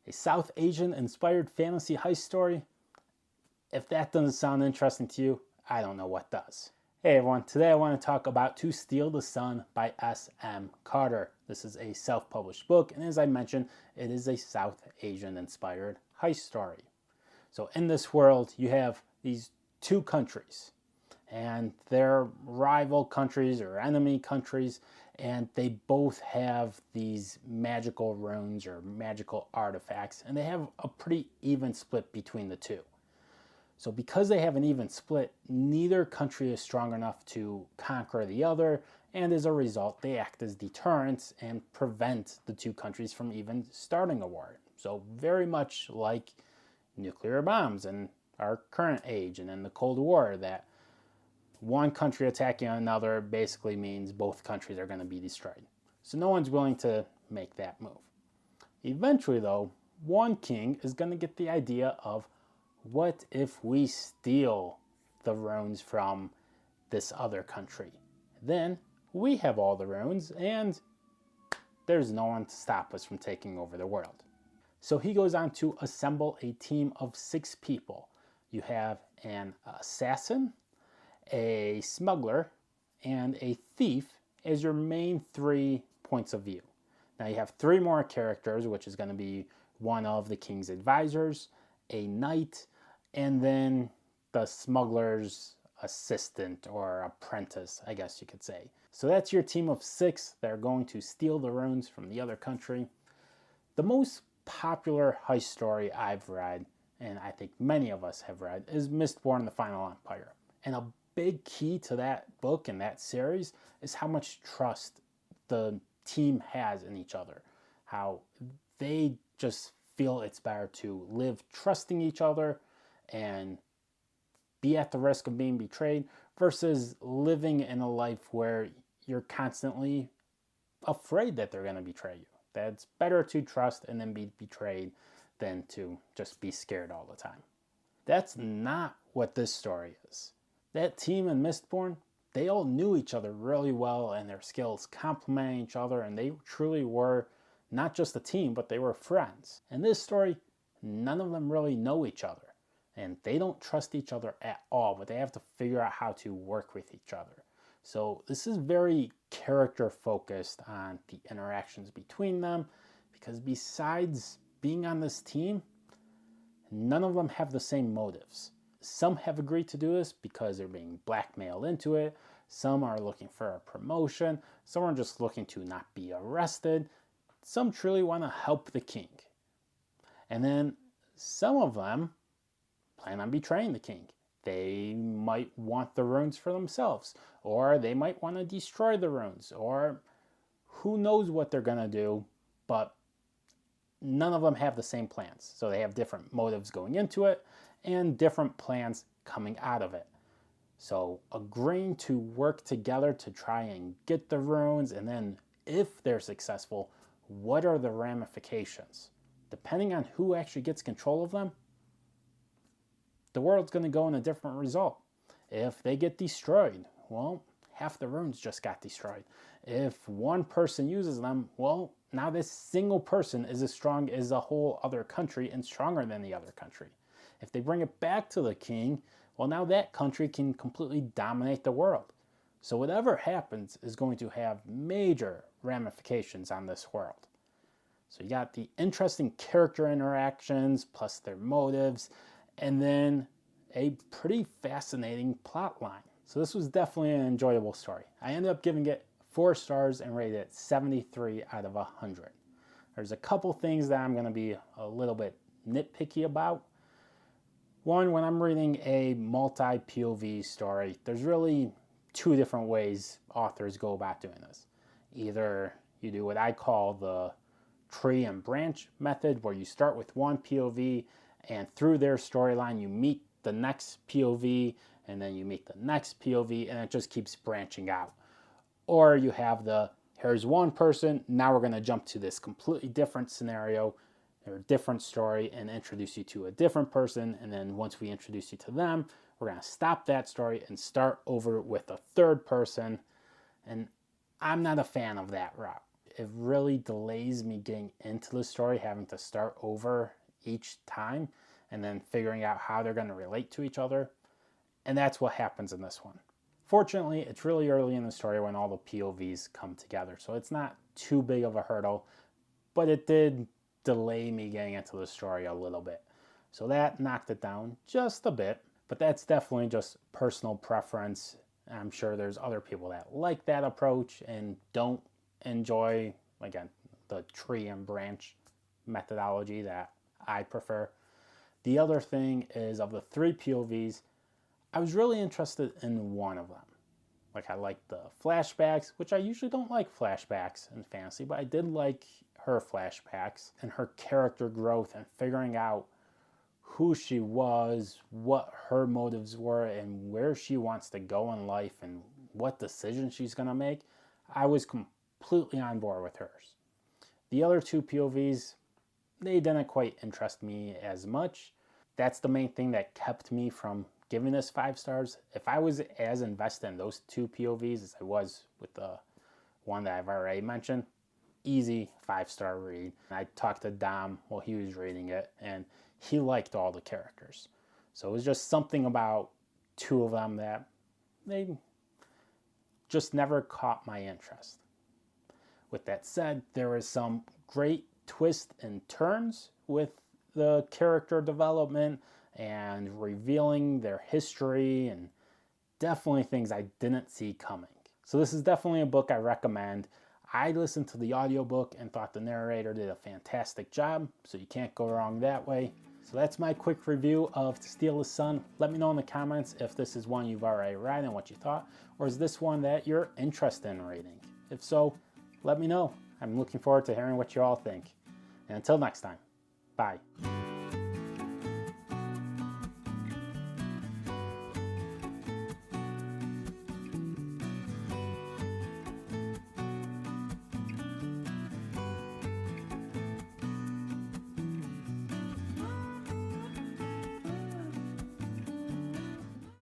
A South Asian inspired fantasy heist story? If that doesn't sound interesting to you, I don't know what does. Hey everyone, today I want to talk about To Steal the Sun by S.M. Carter. This is a self-published book, and as I mentioned, it is a South Asian inspired heist story. So in this world, you have these two countries, and they're rival countries or enemy countries, and they both have these magical runes or magical artifacts, and they have a pretty even split between the two. So because they have an even split, neither country is strong enough to conquer the other, and as a result, they act as deterrents and prevent the two countries from even starting a war. So very much like nuclear bombs in our current age and in the Cold War, that one country attacking another basically means both countries are going to be destroyed. So no one's willing to make that move. Eventually, though, one king is going to get the idea of, what if we steal the runes from this other country? Then we have all the runes and there's no one to stop us from taking over the world. So he goes on to assemble a team of 6 people. You have an assassin, a smuggler, and a thief as your main 3 points of view. Now you have 3 more characters, which is going to be one of the king's advisors, a knight, and then the smuggler's assistant or apprentice, I guess you could say. So that's your team of 6 that are going to steal the runes from the other country. The most popular heist story I've read, and I think many of us have read, is Mistborn: The Final Empire. And a big key to that book and that series is how much trust the team has in each other. How they just feel it's better to live trusting each other and be at the risk of being betrayed versus living in a life where you're constantly afraid that they're going to betray you. That's better to trust and then be betrayed than to just be scared all the time. That's not what this story is. That team in Mistborn, they all knew each other really well and their skills complemented each other, and they truly were not just a team, but they were friends. In this story, none of them really know each other, and they don't trust each other at all, but they have to figure out how to work with each other. So this is very character focused on the interactions between them, because besides being on this team, none of them have the same motives. Some have agreed to do this because they're being blackmailed into it. Some are looking for a promotion. Some are just looking to not be arrested. Some truly want to help the king. And then some of them plan on betraying the king. They might want the runes for themselves, or they might want to destroy the runes, or who knows what they're going to do, but none of them have the same plans. So they have different motives going into it and different plans coming out of it. So agreeing to work together to try and get the runes, and then if they're successful, what are the ramifications? Depending on who actually gets control of them, the world's going to go in a different result. If they get destroyed, well, half the runes just got destroyed. If one person uses them, well, now this single person is as strong as a whole other country and stronger than the other country. If they bring it back to the king, well, now that country can completely dominate the world. So whatever happens is going to have major ramifications on this world. So you got the interesting character interactions plus their motives, and then a pretty fascinating plot line. So this was definitely an enjoyable story. I ended up giving it 4 stars and rated it 73 out of 100. There's a couple things that I'm going to be a little bit nitpicky about. One, when I'm reading a multi-POV story, there's really 2 different ways authors go about doing this. Either you do what I call the tree and branch method, where you start with one POV and through their storyline you meet the next POV, and then you meet the next POV, and it just keeps branching out. Or you have the, here's one person, now we're going to jump to this completely different scenario or a different story and introduce you to a different person, and then once we introduce you to them, we're going to stop that story and start over with a third person. And I'm not a fan of that route. it really delays me getting into the story, having to start over each time and then figuring out how they're going to relate to each other. And that's what happens in this one. Fortunately, it's really early in the story when all the POVs come together, so it's not too big of a hurdle, but it did delay me getting into the story a little bit. So that knocked it down just a bit, but that's definitely just personal preference. I'm sure there's other people that like that approach and don't enjoy, again, the tree and branch methodology that I prefer. The other thing is, of the 3 POVs, I was really interested in one of them. Like, I liked the flashbacks, which I usually don't like flashbacks in fantasy, but I did like her flashbacks and her character growth and figuring out who she was, what her motives were, and where she wants to go in life and what decisions she's going to make. I was completely on board with hers. The other 2 POVs, they didn't quite interest me as much. That's the main thing that kept me from giving this 5 stars. If I was as invested in those 2 POVs as I was with the one that I've already mentioned, easy 5-star read. I talked to Dom while he was reading it, and he liked all the characters. So it was just something about 2 of them that they just never caught my interest. With that said, there is some great twists and turns with the character development and revealing their history, and definitely things I didn't see coming. So this is definitely a book I recommend. I listened to the audiobook and thought the narrator did a fantastic job, so you can't go wrong that way. So that's my quick review of To Steal the Sun. Let me know in the comments if this is one you've already read and what you thought, or is this one that you're interested in reading? If so, let me know. I'm looking forward to hearing what you all think. And until next time, bye.